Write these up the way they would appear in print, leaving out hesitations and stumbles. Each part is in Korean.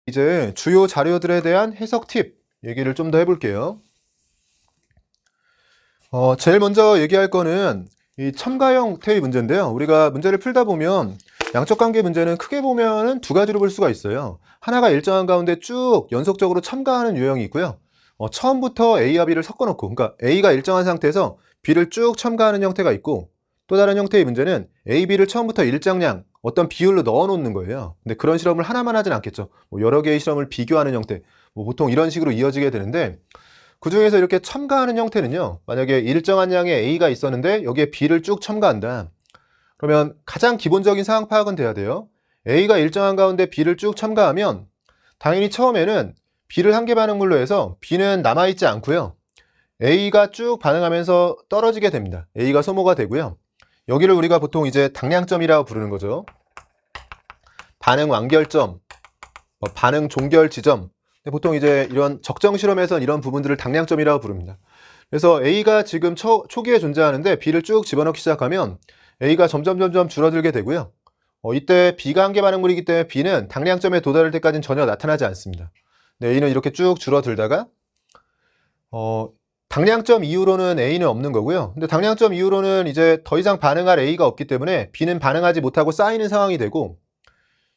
이제 주요 자료들에 대한 해석 팁 얘기를 좀 더 해볼게요. 제일 먼저 얘기할 거는 이 첨가형 형태의 문제인데요. 우리가 문제를 풀다 보면 양적 관계 문제는 크게 보면은 두 가지로 볼 수가 있어요. 하나가 일정한 가운데 쭉 연속적으로 첨가하는 유형이 있고요. 처음부터 A와 B를 섞어놓고, 그러니까 A가 일정한 상태에서 B를 쭉 첨가하는 형태가 있고, 또 다른 형태의 문제는 A, B를 처음부터 일정량, 어떤 비율로 넣어 놓는 거예요. 근데 그런 실험을 하나만 하진 않겠죠. 여러 개의 실험을 비교하는 형태, 보통 이런 식으로 이어지게 되는데, 그 중에서 이렇게 첨가하는 형태는요, 만약에 일정한 양의 A가 있었는데 여기에 B를 쭉 첨가한다. 그러면 가장 기본적인 상황 파악은 돼야 돼요. A가 일정한 가운데 B를 쭉 첨가하면 당연히 처음에는 B를 한 개 반응물로 해서 B는 남아있지 않고요. A가 쭉 반응하면서 떨어지게 됩니다. A가 소모가 되고요. 여기를 우리가 보통 이제 당량점이라고 부르는 거죠. 반응 완결점, 반응 종결 지점. 보통 이제 이런 적정 실험에선 이런 부분들을 당량점이라고 부릅니다. 그래서 A가 지금 초기에 존재하는데 B를 쭉 집어넣기 시작하면 A가 점점 줄어들게 되고요. 이때 B가 한 개 반응물이기 때문에 B는 당량점에 도달할 때까지는 전혀 나타나지 않습니다. A는 이렇게 쭉 줄어들다가 당량점 이후로는 A는 없는 거고요. 근데 당량점 이후로는 이제 더 이상 반응할 A가 없기 때문에 B는 반응하지 못하고 쌓이는 상황이 되고,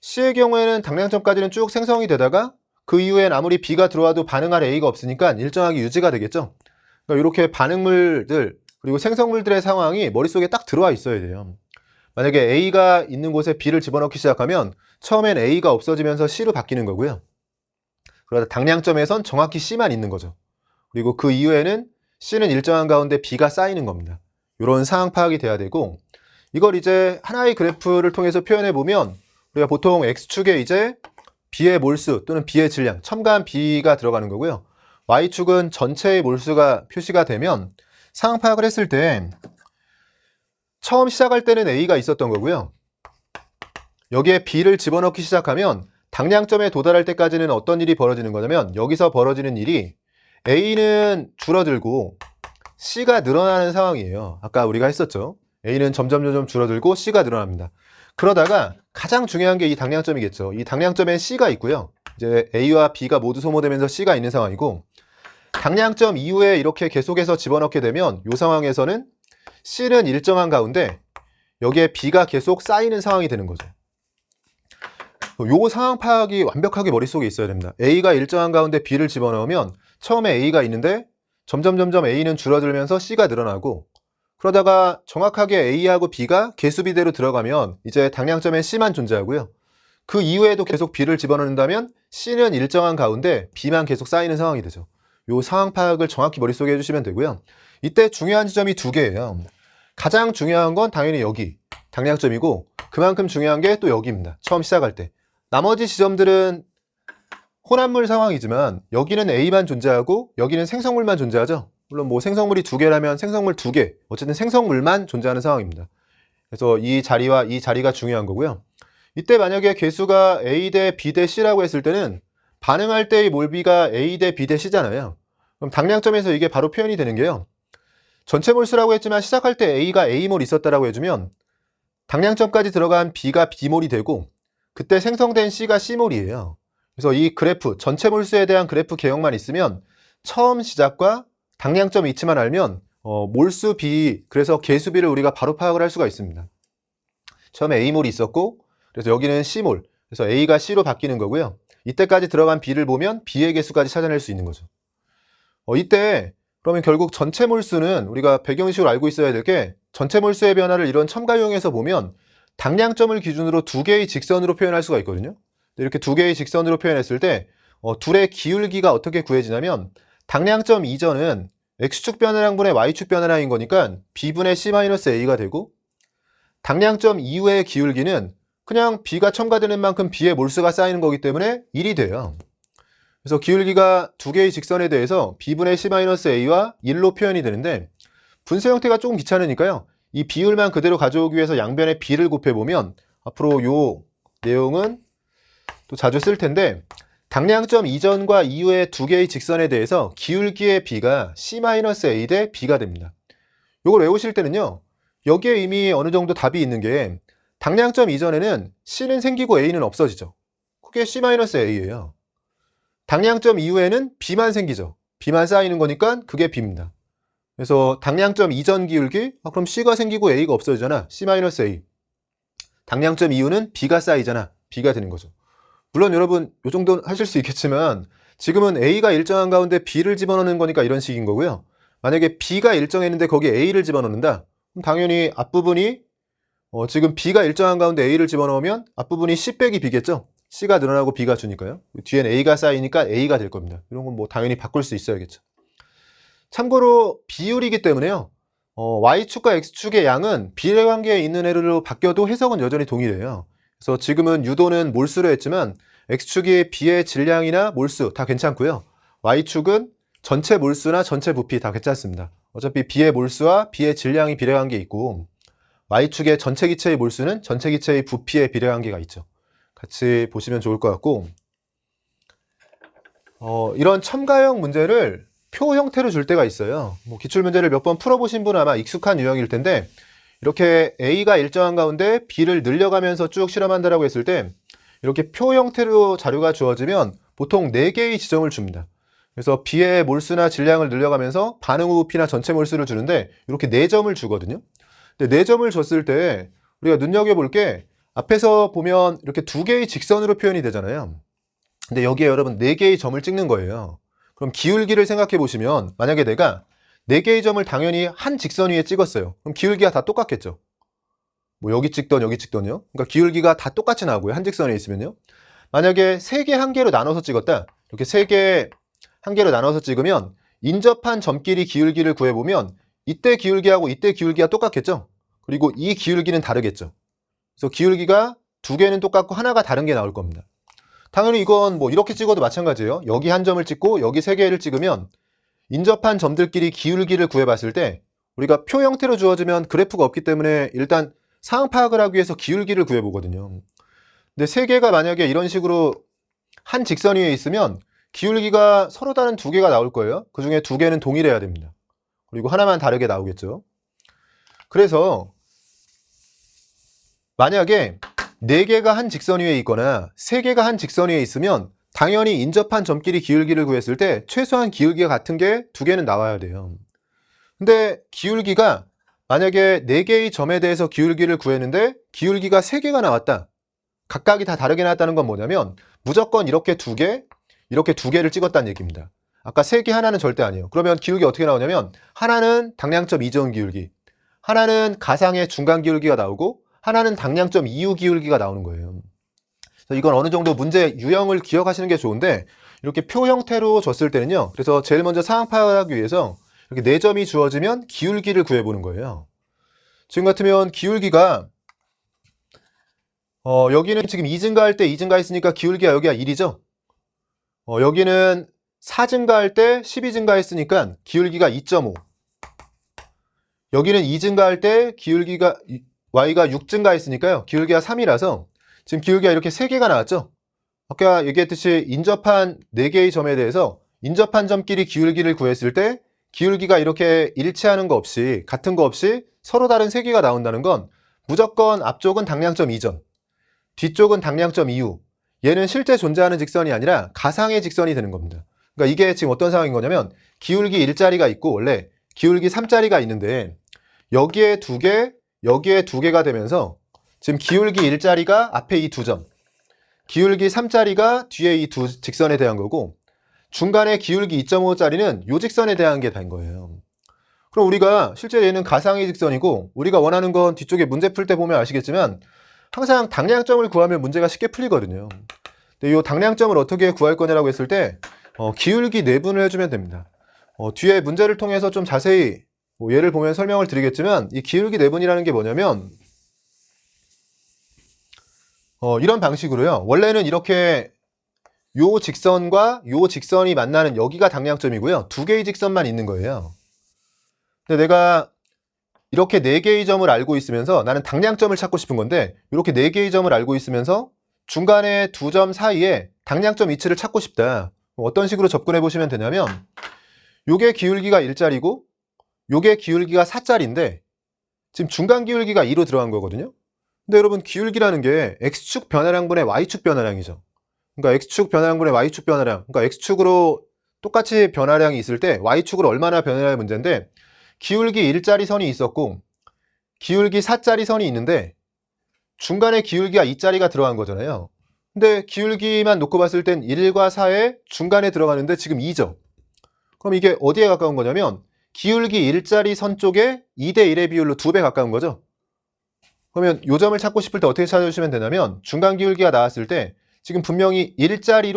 C의 경우에는 당량점까지는 쭉 생성이 되다가 그 이후엔 아무리 B가 들어와도 반응할 A가 없으니까 일정하게 유지가 되겠죠. 그러니까 이렇게 반응물들 그리고 생성물들의 상황이 머릿속에 딱 들어와 있어야 돼요. 만약에 A가 있는 곳에 B를 집어넣기 시작하면 처음엔 A가 없어지면서 C로 바뀌는 거고요. 그러다 당량점에선 정확히 C만 있는 거죠. 그리고 그 이후에는 C는 일정한 가운데 B가 쌓이는 겁니다. 이런 상황 파악이 돼야 되고, 이걸 이제 하나의 그래프를 통해서 표현해 보면 우리가 보통 X축에 이제 B의 몰수 또는 B의 질량, 첨가한 B가 들어가는 거고요. Y축은 전체의 몰수가 표시가 되면 상황 파악을 했을 때 처음 시작할 때는 A가 있었던 거고요. 여기에 B를 집어넣기 시작하면 당량점에 도달할 때까지는 어떤 일이 벌어지는 거냐면, 여기서 벌어지는 일이 A는 줄어들고 C가 늘어나는 상황이에요. 아까 우리가 했었죠. A는 점점 줄어들고 C가 늘어납니다. 그러다가 가장 중요한 게 이 당량점이겠죠. 이 당량점에 C가 있고요. 이제 A와 B가 모두 소모되면서 C가 있는 상황이고, 당량점 이후에 이렇게 계속해서 집어넣게 되면 이 상황에서는 C는 일정한 가운데 여기에 B가 계속 쌓이는 상황이 되는 거죠. 요 상황 파악이 완벽하게 머릿속에 있어야 됩니다. A가 일정한 가운데 B를 집어넣으면 처음에 A가 있는데 점점 A는 줄어들면서 C가 늘어나고, 그러다가 정확하게 A하고 B가 개수비대로 들어가면 이제 당량점에 C만 존재하고요. 그 이후에도 계속 B를 집어넣는다면 C는 일정한 가운데 B만 계속 쌓이는 상황이 되죠. 요 상황 파악을 정확히 머릿속에 해주시면 되고요. 이때 중요한 지점이 두 개예요. 가장 중요한 건 당연히 여기 당량점이고, 그만큼 중요한 게 또 여기입니다. 처음 시작할 때. 나머지 지점들은 혼합물 상황이지만 여기는 A만 존재하고 여기는 생성물만 존재하죠. 물론 뭐 생성물이 두 개라면 생성물 두 개, 어쨌든 생성물만 존재하는 상황입니다. 그래서 이 자리와 이 자리가 중요한 거고요. 이때 만약에 개수가 A 대 B 대 C라고 했을 때는 반응할 때의 몰비가 A 대 B 대 C잖아요. 그럼 당량점에서 이게 바로 표현이 되는 게요. 전체 몰수라고 했지만 시작할 때 A가 A몰 있었다라고 해주면 당량점까지 들어간 B가 B몰이 되고, 그때 생성된 C가 C몰이에요. 그래서 이 그래프, 전체 몰수에 대한 그래프 개형만 있으면 처음 시작과 당량점 위치만 알면 몰수 B, 그래서 개수비를 우리가 바로 파악을 할 수가 있습니다. 처음에 A몰이 있었고, 그래서 여기는 C몰, 그래서 A가 C로 바뀌는 거고요. 이때까지 들어간 B를 보면 B의 개수까지 찾아낼 수 있는 거죠. 이때 그러면 결국 전체 몰수는 우리가 배경식으로 알고 있어야 될 게, 전체 몰수의 변화를 이런 첨가형에서 보면 당량점을 기준으로 두 개의 직선으로 표현할 수가 있거든요. 이렇게 두 개의 직선으로 표현했을 때 둘의 기울기가 어떻게 구해지냐면, 당량점 이전은 X축 변화량분의 Y축 변화량인 거니까 B분의 C-A가 되고, 당량점 이후의 기울기는 그냥 B가 첨가되는 만큼 B의 몰수가 쌓이는 거기 때문에 1이 돼요. 그래서 기울기가 두 개의 직선에 대해서 B분의 C-A와 1로 표현이 되는데, 분수 형태가 조금 귀찮으니까요. 이 비율만 그대로 가져오기 위해서 양변에 B를 곱해보면 앞으로 요 내용은 또 자주 쓸 텐데, 당량점 이전과 이후의 두 개의 직선에 대해서 기울기의 B가 C-A 대 B가 됩니다. 이걸 외우실 때는요, 여기에 이미 어느 정도 답이 있는 게, 당량점 이전에는 C는 생기고 A는 없어지죠. 그게 C-A예요. 당량점 이후에는 B만 생기죠. B만 쌓이는 거니까 그게 B입니다. 그래서 당량점 이전 기울기, 그럼 C가 생기고 A가 없어지잖아. C-A. 당량점 이후는 B가 쌓이잖아. B가 되는 거죠. 물론 여러분 이 정도는 하실 수 있겠지만 지금은 A가 일정한 가운데 B를 집어넣는 거니까 이런 식인 거고요. 만약에 B가 일정했는데 거기에 A를 집어넣는다. 그럼 당연히 앞부분이 지금 B가 일정한 가운데 A를 집어넣으면 앞부분이 C 빼기 B겠죠. C가 늘어나고 B가 주니까요. 뒤엔 A가 쌓이니까 A가 될 겁니다. 이런 건 뭐 당연히 바꿀 수 있어야겠죠. 참고로 비율이기 때문에요. Y축과 X축의 양은 비례관계에 있는 애로 바뀌어도 해석은 여전히 동일해요. 그래서 지금은 유도는 몰수로 했지만 X축이 B의 질량이나 몰수 다 괜찮고요. Y축은 전체 몰수나 전체 부피 다 괜찮습니다. 어차피 B의 몰수와 B의 질량이 비례관계에 있고 Y축의 전체 기체의 몰수는 전체 기체의 부피에 비례관계가 있죠. 같이 보시면 좋을 것 같고 이런 첨가형 문제를 표 형태로 줄 때가 있어요. 뭐 기출문제를 몇 번 풀어보신 분은 아마 익숙한 유형일 텐데 이렇게 A가 일정한 가운데 B를 늘려가면서 쭉 실험한다라고 했을 때 이렇게 표 형태로 자료가 주어지면 보통 4개의 지점을 줍니다. 그래서 B의 몰수나 질량을 늘려가면서 반응 후 부피나 전체 몰수를 주는데 이렇게 4점을 주거든요. 근데 4점을 줬을 때 우리가 눈여겨볼 게 앞에서 보면 이렇게 2개의 직선으로 표현이 되잖아요. 근데 여기에 여러분 4개의 점을 찍는 거예요. 그럼 기울기를 생각해 보시면 만약에 내가 4개의 점을 당연히 한 직선 위에 찍었어요. 그럼 기울기가 다 똑같겠죠. 뭐 여기 찍던 여기 찍던요. 그러니까 기울기가 다 똑같이 나오고요. 한 직선에 있으면요. 만약에 3개 한 개로 나눠서 찍었다. 이렇게 3개 한 개로 나눠서 찍으면 인접한 점끼리 기울기를 구해보면 이때 기울기하고 이때 기울기가 똑같겠죠. 그리고 이 기울기는 다르겠죠. 그래서 기울기가 2개는 똑같고 하나가 다른 게 나올 겁니다. 당연히 이건 뭐 이렇게 찍어도 마찬가지예요. 여기 한 점을 찍고 여기 3개를 찍으면 인접한 점들끼리 기울기를 구해봤을 때 우리가 표 형태로 주어지면 그래프가 없기 때문에 일단 상황 파악을 하기 위해서 기울기를 구해보거든요. 근데 3개가 만약에 이런 식으로 한 직선 위에 있으면 기울기가 서로 다른 2개가 나올 거예요. 그 중에 2개는 동일해야 됩니다. 그리고 하나만 다르게 나오겠죠. 그래서 만약에 4개가 한 직선 위에 있거나 3개가 한 직선 위에 있으면 당연히 인접한 점끼리 기울기를 구했을 때 최소한 기울기가 같은 게 2개는 나와야 돼요. 근데 기울기가 만약에 4개의 점에 대해서 기울기를 구했는데 기울기가 3개가 나왔다. 각각이 다 다르게 나왔다는 건 뭐냐면 무조건 이렇게 2개, 이렇게 2개를 찍었다는 얘기입니다. 아까 3개 하나는 절대 아니에요. 그러면 기울기 어떻게 나오냐면 하나는 당량점 이전 기울기, 하나는 가상의 중간 기울기가 나오고 하나는 당량점 이후 기울기가 나오는 거예요. 그래서 이건 어느 정도 문제 유형을 기억하시는 게 좋은데 이렇게 표 형태로 줬을 때는요. 그래서 제일 먼저 상황 파악을 하기 위해서 이렇게 4점이 주어지면 기울기를 구해보는 거예요. 지금 같으면 기울기가 여기는 지금 2증가할 때 2증가했으니까 기울기가 여기가 1이죠. 여기는 4증가할 때 12증가했으니까 기울기가 2.5. 여기는 2증가할 때 기울기가 y가 6증가했으니까요. 기울기가 3이라서 지금 기울기가 이렇게 3개가 나왔죠. 아까 얘기했듯이 인접한 4개의 점에 대해서 인접한 점끼리 기울기를 구했을 때 기울기가 이렇게 일치하는 거 없이 같은 거 없이 서로 다른 3개가 나온다는 건 무조건 앞쪽은 당량점 이전, 뒤쪽은 당량점 이후. 얘는 실제 존재하는 직선이 아니라 가상의 직선이 되는 겁니다. 그러니까 이게 지금 어떤 상황인 거냐면 기울기 1자리가 있고 원래 기울기 3자리가 있는데 여기에 2개, 여기에 2개가 되면서 지금 기울기 1자리가 앞에 이 2점, 기울기 3자리가 뒤에 이 2 직선에 대한 거고 중간에 기울기 2.5짜리는 이 직선에 대한 게 된 거예요. 그럼 우리가 실제 얘는 가상의 직선이고 우리가 원하는 건 뒤쪽에 문제 풀 때 보면 아시겠지만 항상 당량점을 구하면 문제가 쉽게 풀리거든요. 근데 이 당량점을 어떻게 구할 거냐라고 했을 때 기울기 내분을 해주면 됩니다. 뒤에 문제를 통해서 좀 자세히 예를 보면 설명을 드리겠지만 이 기울기 내분이라는 게 뭐냐면 이런 방식으로요. 원래는 이렇게 요 직선과 요 직선이 만나는 여기가 당량점이고요. 2개의 직선만 있는 거예요. 근데 내가 이렇게 4개의 점을 알고 있으면서 나는 당량점을 찾고 싶은 건데 이렇게 4개의 점을 알고 있으면서 중간에 2점 사이에 당량점 위치를 찾고 싶다. 어떤 식으로 접근해 보시면 되냐면 요게 기울기가 1자리고 요게 기울기가 4자리인데 지금 중간 기울기가 2로 들어간 거거든요. 근데 여러분 기울기라는 게 X축 변화량분의 Y축 변화량이죠. 그러니까 X축 변화량분의 Y축 변화량. 그러니까 X축으로 똑같이 변화량이 있을 때 Y축으로 얼마나 변화량의 문제인데, 기울기 1짜리 선이 있었고 기울기 4짜리 선이 있는데 중간에 기울기가 2짜리가 들어간 거잖아요. 근데 기울기만 놓고 봤을 땐 1과 4의 중간에 들어가는데 지금 2죠. 그럼 이게 어디에 가까운 거냐면 기울기 1짜리 선 쪽에 2대1의 비율로 2배 가까운 거죠. 그러면 요 점을 찾고 싶을 때 어떻게 찾아주시면 되냐면, 중간 기울기가 나왔을 때 지금 분명히 1짜리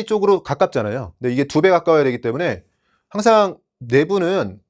쪽으로 가깝잖아요. 근데 이게 2배 가까워야 되기 때문에 항상 내분은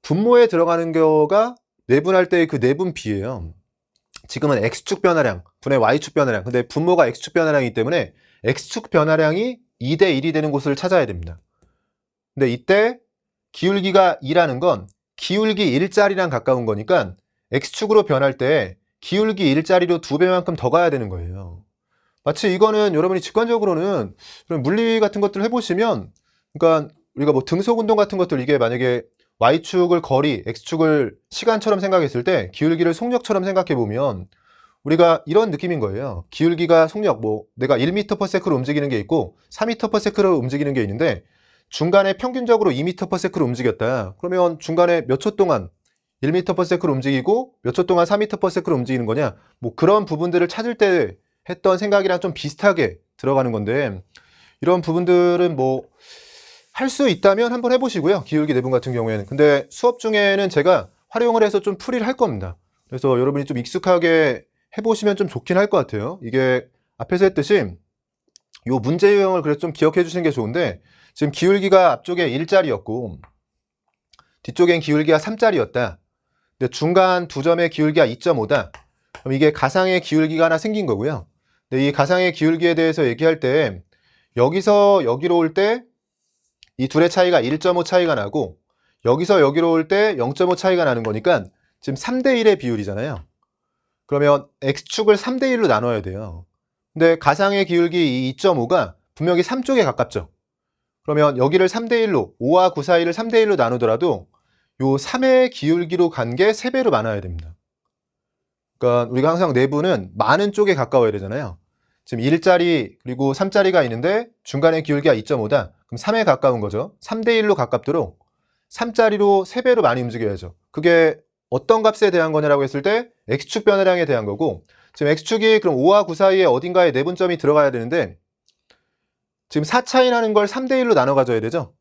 분모에 들어가는 거가 내분할 때의 그 내분비예요. 지금은 X축 변화량 분의 Y축 변화량, 근데 분모가 X축 변화량이기 때문에 X축 변화량이 2대1이 되는 곳을 찾아야 됩니다. 근데 이때 기울기가 2라는 건 기울기 1짜리랑 가까운 거니까 X축으로 변할 때 기울기 1짜리로 2배만큼 더 가야 되는 거예요. 마치 이거는 여러분이 직관적으로는 물리 같은 것들 해보시면, 그러니까 우리가 뭐 등속 운동 같은 것들, 이게 만약에 Y축을 거리, X축을 시간처럼 생각했을 때 기울기를 속력처럼 생각해 보면 우리가 이런 느낌인 거예요. 기울기가 속력, 뭐 내가 1m/s로 움직이는 게 있고 4m/s로 움직이는 게 있는데 중간에 평균적으로 2m/s로 움직였다. 그러면 중간에 몇 초 동안 1m/s로 움직이고 몇 초 동안 4m/s로 움직이는 거냐, 뭐 그런 부분들을 찾을 때 했던 생각이랑 좀 비슷하게 들어가는 건데, 이런 부분들은 뭐 할 수 있다면 한번 해보시고요. 기울기 내분 같은 경우에는. 근데 수업 중에는 제가 활용을 해서 좀 풀이를 할 겁니다. 그래서 여러분이 좀 익숙하게 해보시면 좀 좋긴 할 것 같아요. 이게 앞에서 했듯이 요 문제 유형을 그래서 좀 기억해 주시는 게 좋은데, 지금 기울기가 앞쪽에 1짜리였고 뒤쪽엔 기울기가 3짜리였다. 근데 중간 두 점의 기울기가 2.5다. 그럼 이게 가상의 기울기가 하나 생긴 거고요. 근데 이 가상의 기울기에 대해서 얘기할 때 여기서 여기로 올 때 이 둘의 차이가 1.5 차이가 나고 여기서 여기로 올 때 0.5 차이가 나는 거니까 지금 3대1의 비율이잖아요. 그러면 X축을 3대1로 나눠야 돼요. 근데 가상의 기울기 이 2.5가 분명히 3쪽에 가깝죠. 그러면 여기를 3대1로, 5와 9 사이를 3대1로 나누더라도 요 3의 기울기로 간 게 3배로 많아야 됩니다. 그러니까 우리가 항상 내부는 많은 쪽에 가까워야 되잖아요. 지금 1짜리 그리고 3짜리가 있는데 중간에 기울기가 2.5다. 그럼 3에 가까운 거죠. 3대1로 가깝도록 3짜리로 3배로 많이 움직여야죠. 그게 어떤 값에 대한 거냐라고 했을 때 X축 변화량에 대한 거고, 지금 X축이 그럼 5와 9 사이에 어딘가에 내분점이 들어가야 되는데 지금 4 차이 나는 걸 3대1로 나눠 가져야 되죠.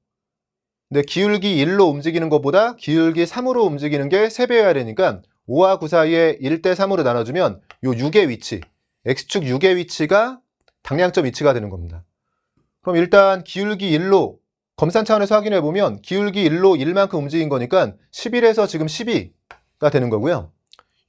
근데 기울기 1로 움직이는 것보다 기울기 3으로 움직이는 게 3배여야 되니까 5와 9 사이에 1대 3으로 나눠주면 요 6의 위치, X축 6의 위치가 당량점 위치가 되는 겁니다. 그럼 일단 기울기 1로 검산 차원에서 확인해 보면 기울기 1로 1만큼 움직인 거니까 11에서 지금 12가 되는 거고요.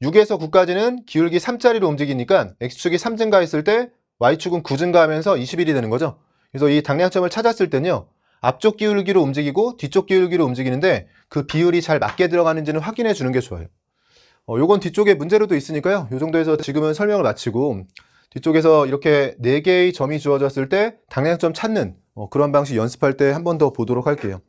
6에서 9까지는 기울기 3짜리로 움직이니까 X축이 3 증가했을 때 Y축은 9 증가하면서 21이 되는 거죠. 그래서 이 당량점을 찾았을 때는요, 앞쪽 기울기로 움직이고 뒤쪽 기울기로 움직이는데 그 비율이 잘 맞게 들어가는지는 확인해 주는 게 좋아요. 요건 뒤쪽에 문제로도 있으니까요. 요 정도에서 지금은 설명을 마치고 뒤쪽에서 이렇게 4개의 점이 주어졌을 때 당량점 찾는 그런 방식 연습할 때 한 번 더 보도록 할게요.